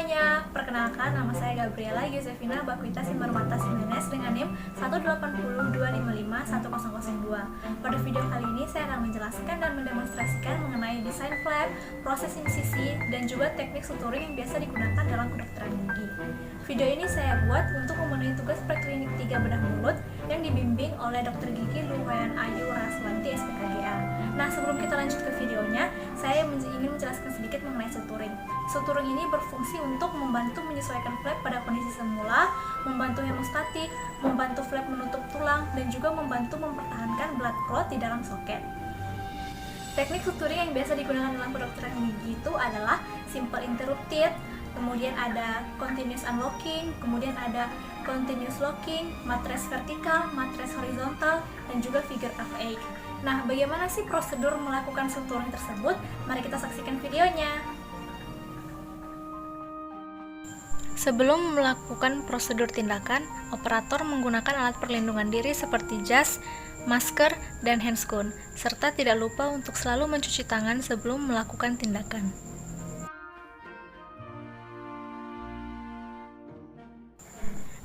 semuanya, perkenalkan nama saya Gabriela Yosefina Bakwita Simarmata Simenes dengan NIM 18028510002. Pada video kali ini saya akan menjelaskan dan mendemonstrasikan mengenai desain flap, proses insisi, dan juga teknik suturing yang biasa digunakan dalam kedokteran gigi. Video ini saya buat untuk memenuhi tugas preklinik 3 bedah mulut yang dibimbing oleh Dr. Gigi Luwayan Ayu Raswanti SPKGA. Nah, sebelum kita lanjut ke videonya, saya ingin menjelaskan sedikit mengenai suturing. Suturing ini berfungsi untuk membantu menyesuaikan flap pada kondisi semula, membantu hemostatik, membantu flap menutup tulang, dan juga membantu mempertahankan blood clot di dalam soket. Teknik suturing yang biasa digunakan dalam kedokteran gigi itu adalah simple interrupted, kemudian ada continuous unlocking, kemudian ada continuous locking, matres vertikal, matres horizontal, dan juga figure of 8. Nah, bagaimana sih prosedur melakukan suturing tersebut? Mari kita saksikan videonya. Sebelum melakukan prosedur tindakan, operator menggunakan alat perlindungan diri seperti jas, masker, dan handscoon, serta tidak lupa untuk selalu mencuci tangan sebelum melakukan tindakan.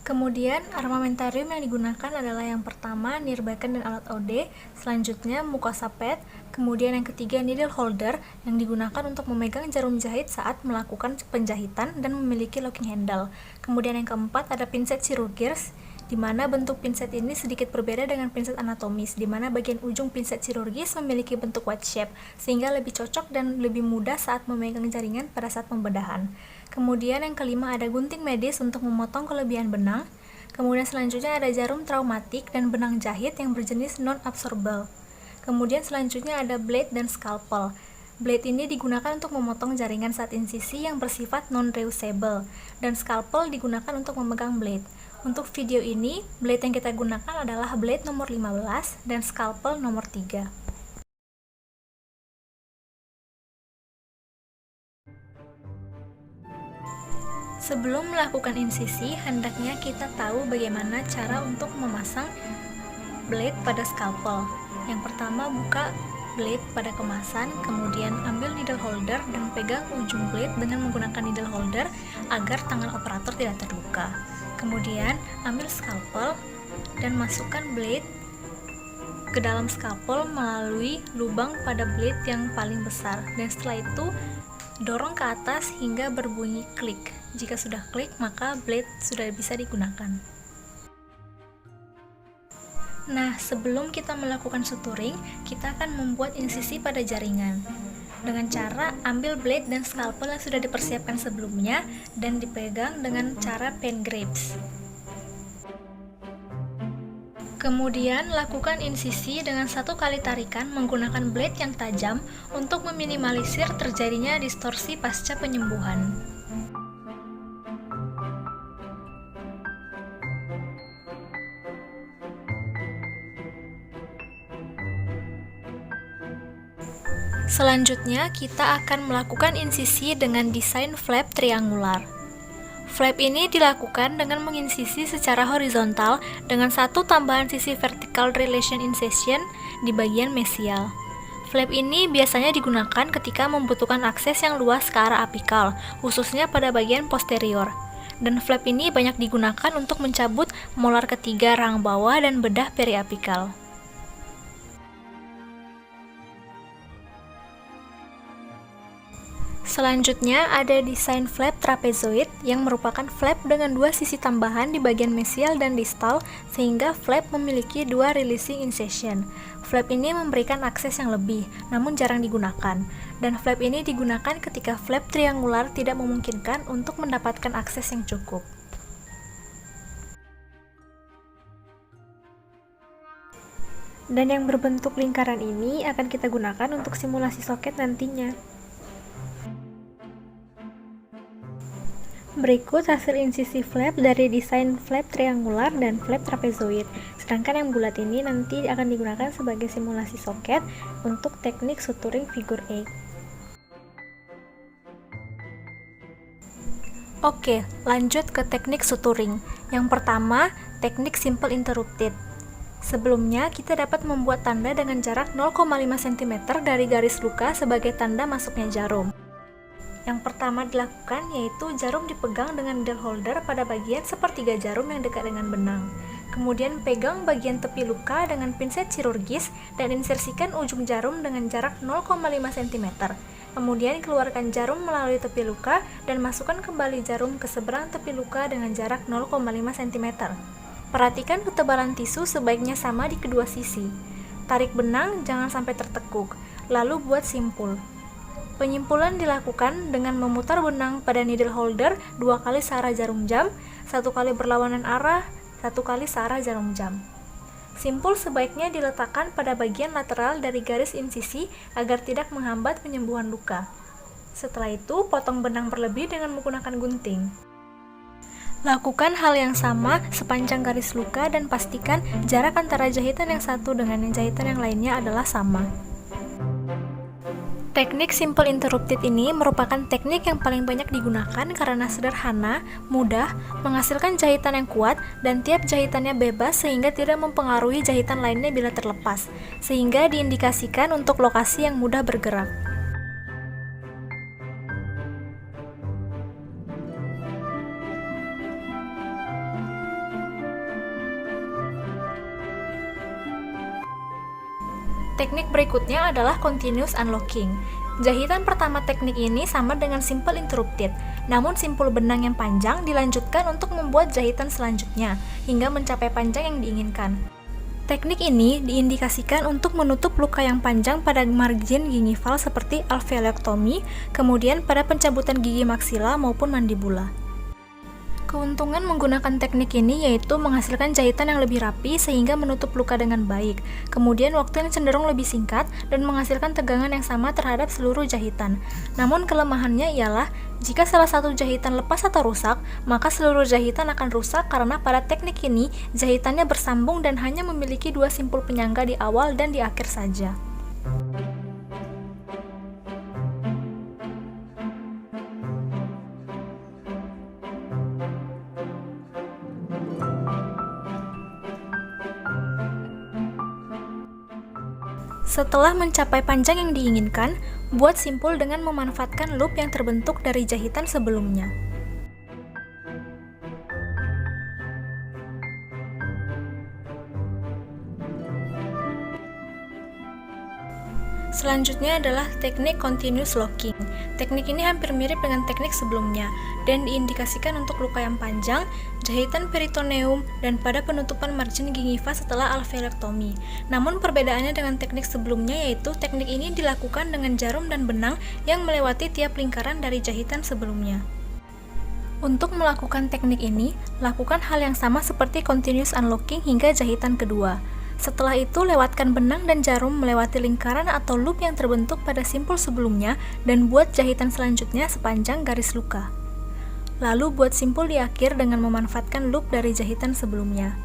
Kemudian, armamentarium yang digunakan adalah yang pertama nirbakan dan alat OD, selanjutnya mucosa pad, kemudian yang ketiga needle holder yang digunakan untuk memegang jarum jahit saat melakukan penjahitan dan memiliki locking handle. Kemudian yang keempat ada pinset chirurgis, di mana bentuk pinset ini sedikit berbeda dengan pinset anatomis, di mana bagian ujung pinset chirurgis memiliki bentuk wedge shape, sehingga lebih cocok dan lebih mudah saat memegang jaringan pada saat pembedahan. Kemudian yang kelima ada gunting medis untuk memotong kelebihan benang. Kemudian selanjutnya ada jarum traumatik dan benang jahit yang berjenis non-absorbable. Kemudian selanjutnya ada blade dan scalpel. Blade ini digunakan untuk memotong jaringan saat insisi yang bersifat non-reusable, dan scalpel digunakan untuk memegang blade. Untuk video ini, blade yang kita gunakan adalah blade nomor 15 dan scalpel nomor 3. Sebelum melakukan insisi, hendaknya kita tahu bagaimana cara untuk memasang blade pada scalpel. Yang pertama, buka blade pada kemasan, kemudian ambil needle holder dan pegang ujung blade dengan menggunakan needle holder agar tangan operator tidak terluka. Kemudian, ambil scalpel dan masukkan blade ke dalam scalpel melalui lubang pada blade yang paling besar, dan setelah itu dorong ke atas hingga berbunyi klik. Jika sudah klik, maka blade sudah bisa digunakan. Nah, sebelum kita melakukan suturing, kita akan membuat insisi pada jaringan dengan cara ambil blade dan scalpel yang sudah dipersiapkan sebelumnya dan dipegang dengan cara pen grasp. Kemudian, lakukan insisi dengan 1 kali tarikan menggunakan blade yang tajam untuk meminimalisir terjadinya distorsi pasca penyembuhan. Selanjutnya, kita akan melakukan insisi dengan desain flap triangular. Flap ini dilakukan dengan menginsisi secara horizontal dengan 1 tambahan sisi vertical relation incision di bagian mesial. Flap ini biasanya digunakan ketika membutuhkan akses yang luas ke arah apikal, khususnya pada bagian posterior. Dan flap ini banyak digunakan untuk mencabut molar ketiga rahang bawah dan bedah periapikal. Selanjutnya ada desain flap trapezoid yang merupakan flap dengan 2 sisi tambahan di bagian mesial dan distal, sehingga flap memiliki 2 releasing incision. Flap ini memberikan akses yang lebih, namun jarang digunakan, dan flap ini digunakan ketika flap triangular tidak memungkinkan untuk mendapatkan akses yang cukup. Dan yang berbentuk lingkaran ini akan kita gunakan untuk simulasi soket nantinya. Berikut hasil insisi flap dari desain flap triangular dan flap trapezoid. Sedangkan yang bulat ini nanti akan digunakan sebagai simulasi soket untuk teknik suturing figure 8. Oke, lanjut ke teknik suturing. Yang pertama, teknik simple interrupted. Sebelumnya, kita dapat membuat tanda dengan jarak 0,5 cm dari garis luka sebagai tanda masuknya jarum. Yang pertama dilakukan yaitu jarum dipegang dengan needle holder pada bagian sepertiga jarum yang dekat dengan benang. Kemudian pegang bagian tepi luka dengan pinset kirurgis dan insersikan ujung jarum dengan jarak 0,5 cm. Kemudian keluarkan jarum melalui tepi luka dan masukkan kembali jarum ke seberang tepi luka dengan jarak 0,5 cm. Perhatikan ketebalan tisu sebaiknya sama di kedua sisi. Tarik benang jangan sampai tertekuk, lalu buat simpul. Penyimpulan dilakukan dengan memutar benang pada needle holder 2 kali searah jarum jam, 1 kali berlawanan arah, 1 kali searah jarum jam. Simpul sebaiknya diletakkan pada bagian lateral dari garis insisi agar tidak menghambat penyembuhan luka. Setelah itu, potong benang berlebih dengan menggunakan gunting. Lakukan hal yang sama sepanjang garis luka dan pastikan jarak antara jahitan yang satu dengan yang jahitan yang lainnya adalah sama. Teknik simple interrupted ini merupakan teknik yang paling banyak digunakan karena sederhana, mudah, menghasilkan jahitan yang kuat, dan tiap jahitannya bebas sehingga tidak mempengaruhi jahitan lainnya bila terlepas, sehingga diindikasikan untuk lokasi yang mudah bergerak. Teknik berikutnya adalah continuous unlocking. Jahitan pertama teknik ini sama dengan simple interrupted, namun simpul benang yang panjang dilanjutkan untuk membuat jahitan selanjutnya, hingga mencapai panjang yang diinginkan. Teknik ini diindikasikan untuk menutup luka yang panjang pada margin gingival seperti alveolectomy, kemudian pada pencabutan gigi maksila maupun mandibula. Keuntungan menggunakan teknik ini yaitu menghasilkan jahitan yang lebih rapi sehingga menutup luka dengan baik, kemudian waktu yang cenderung lebih singkat dan menghasilkan tegangan yang sama terhadap seluruh jahitan. Namun kelemahannya ialah, jika salah satu jahitan lepas atau rusak, maka seluruh jahitan akan rusak karena pada teknik ini jahitannya bersambung dan hanya memiliki 2 simpul penyangga di awal dan di akhir saja. Setelah mencapai panjang yang diinginkan, buat simpul dengan memanfaatkan loop yang terbentuk dari jahitan sebelumnya. Selanjutnya adalah teknik continuous locking. Teknik ini hampir mirip dengan teknik sebelumnya dan diindikasikan untuk luka yang panjang, jahitan peritoneum, dan pada penutupan margin gingiva setelah alveolectomy. Namun perbedaannya dengan teknik sebelumnya yaitu teknik ini dilakukan dengan jarum dan benang yang melewati tiap lingkaran dari jahitan sebelumnya. Untuk melakukan teknik ini, lakukan hal yang sama seperti continuous unlocking hingga jahitan kedua. Setelah itu, lewatkan benang dan jarum melewati lingkaran atau loop yang terbentuk pada simpul sebelumnya dan buat jahitan selanjutnya sepanjang garis luka. Lalu buat simpul di akhir dengan memanfaatkan loop dari jahitan sebelumnya.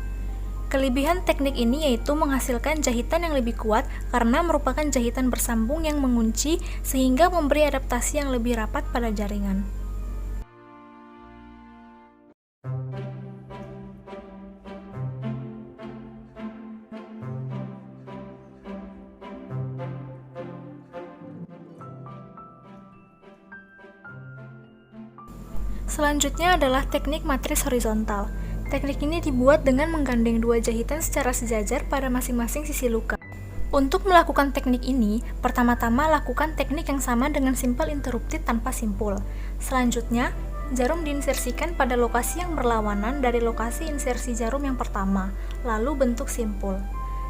Kelebihan teknik ini yaitu menghasilkan jahitan yang lebih kuat karena merupakan jahitan bersambung yang mengunci sehingga memberi adaptasi yang lebih rapat pada jaringan. Selanjutnya adalah teknik matris horizontal. Teknik ini dibuat dengan menggandeng 2 jahitan secara sejajar pada masing-masing sisi luka. Untuk melakukan teknik ini, pertama-tama lakukan teknik yang sama dengan simple interrupted tanpa simpul. Selanjutnya, jarum diinsersikan pada lokasi yang berlawanan dari lokasi insersi jarum yang pertama, lalu bentuk simpul.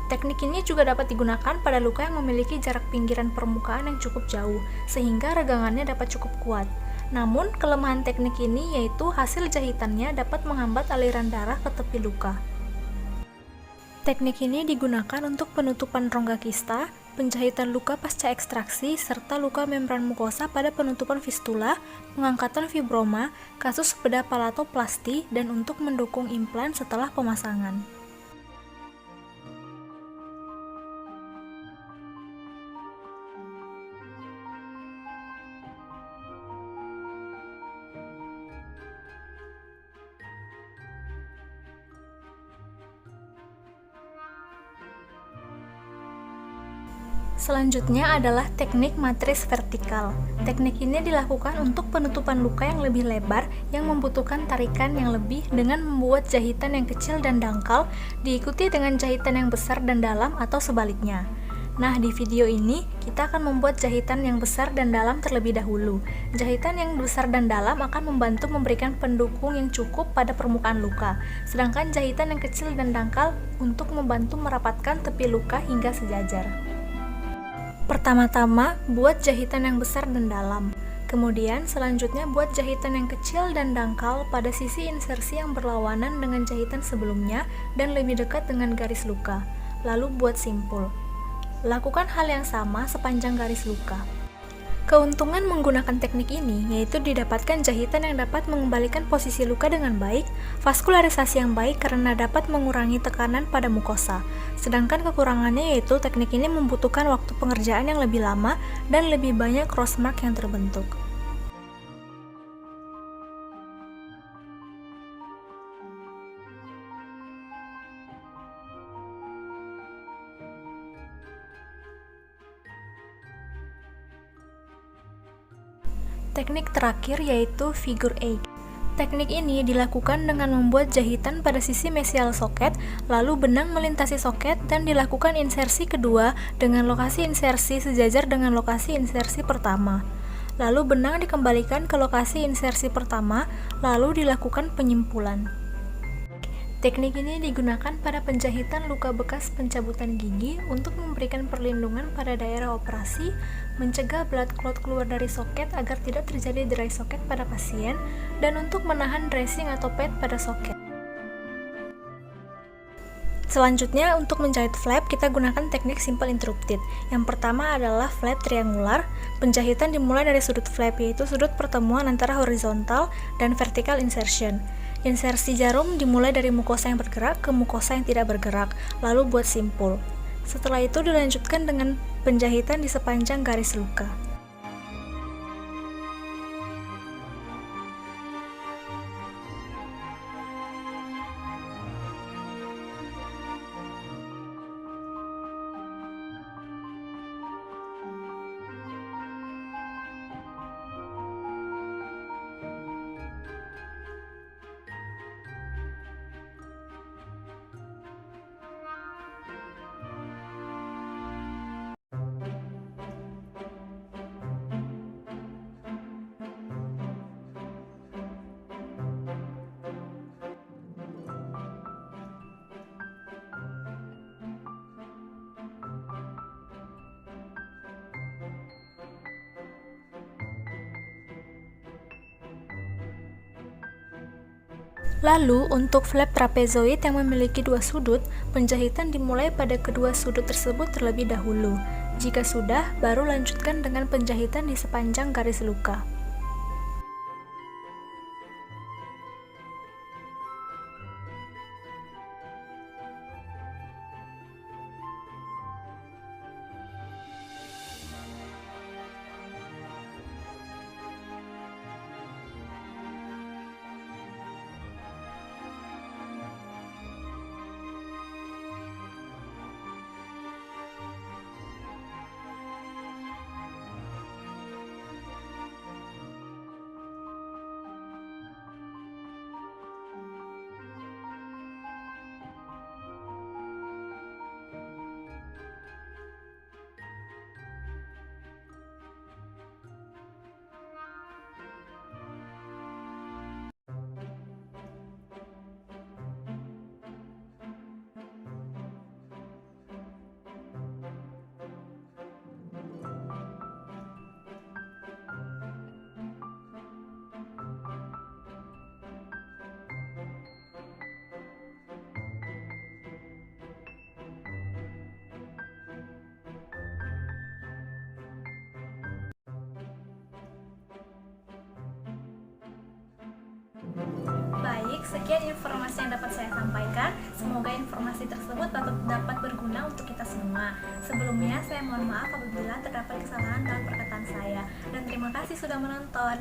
Teknik ini juga dapat digunakan pada luka yang memiliki jarak pinggiran permukaan yang cukup jauh, sehingga regangannya dapat cukup kuat. Namun, kelemahan teknik ini yaitu hasil jahitannya dapat menghambat aliran darah ke tepi luka. Teknik ini digunakan untuk penutupan rongga kista, penjahitan luka pasca ekstraksi, serta luka membran mukosa pada penutupan fistula, pengangkatan fibroma, kasus bedah palatoplasti, dan untuk mendukung implan setelah pemasangan. Selanjutnya adalah teknik matris vertikal. Teknik ini dilakukan untuk penutupan luka yang lebih lebar yang membutuhkan tarikan yang lebih dengan membuat jahitan yang kecil dan dangkal diikuti dengan jahitan yang besar dan dalam atau sebaliknya. Nah, di video ini kita akan membuat jahitan yang besar dan dalam terlebih dahulu. Jahitan yang besar dan dalam akan membantu memberikan pendukung yang cukup pada permukaan luka, sedangkan jahitan yang kecil dan dangkal untuk membantu merapatkan tepi luka hingga sejajar. Pertama-tama, buat jahitan yang besar dan dalam. Kemudian, selanjutnya buat jahitan yang kecil dan dangkal pada sisi insersi yang berlawanan dengan jahitan sebelumnya dan lebih dekat dengan garis luka. Lalu buat simpul. Lakukan hal yang sama sepanjang garis luka. Keuntungan menggunakan teknik ini yaitu didapatkan jahitan yang dapat mengembalikan posisi luka dengan baik, vaskularisasi yang baik karena dapat mengurangi tekanan pada mukosa. Sedangkan kekurangannya yaitu teknik ini membutuhkan waktu pengerjaan yang lebih lama dan lebih banyak cross mark yang terbentuk. Teknik terakhir yaitu figure 8. Teknik ini dilakukan dengan membuat jahitan pada sisi mesial soket, lalu benang melintasi soket dan dilakukan insersi kedua dengan lokasi insersi sejajar dengan lokasi insersi pertama. Lalu benang dikembalikan ke lokasi insersi pertama, lalu dilakukan penyimpulan. Teknik ini digunakan pada penjahitan luka bekas pencabutan gigi untuk memberikan perlindungan pada daerah operasi, mencegah blood clot keluar dari soket agar tidak terjadi dry socket pada pasien, dan untuk menahan dressing atau pad pada soket. Selanjutnya, untuk menjahit flap, kita gunakan teknik simple interrupted. Yang pertama adalah flap triangular. Penjahitan dimulai dari sudut flap, yaitu sudut pertemuan antara horizontal dan vertical insertion. Insersi jarum dimulai dari mukosa yang bergerak ke mukosa yang tidak bergerak, lalu buat simpul. Setelah itu dilanjutkan dengan penjahitan di sepanjang garis luka. Lalu, untuk flap trapezoid yang memiliki dua sudut, penjahitan dimulai pada kedua sudut tersebut terlebih dahulu. Jika sudah, baru lanjutkan dengan penjahitan di sepanjang garis luka. Baik, sekian informasi yang dapat saya sampaikan. Semoga informasi tersebut dapat berguna untuk kita semua. Sebelumnya, saya mohon maaf apabila terdapat kesalahan dalam perkataan saya. Dan terima kasih sudah menonton.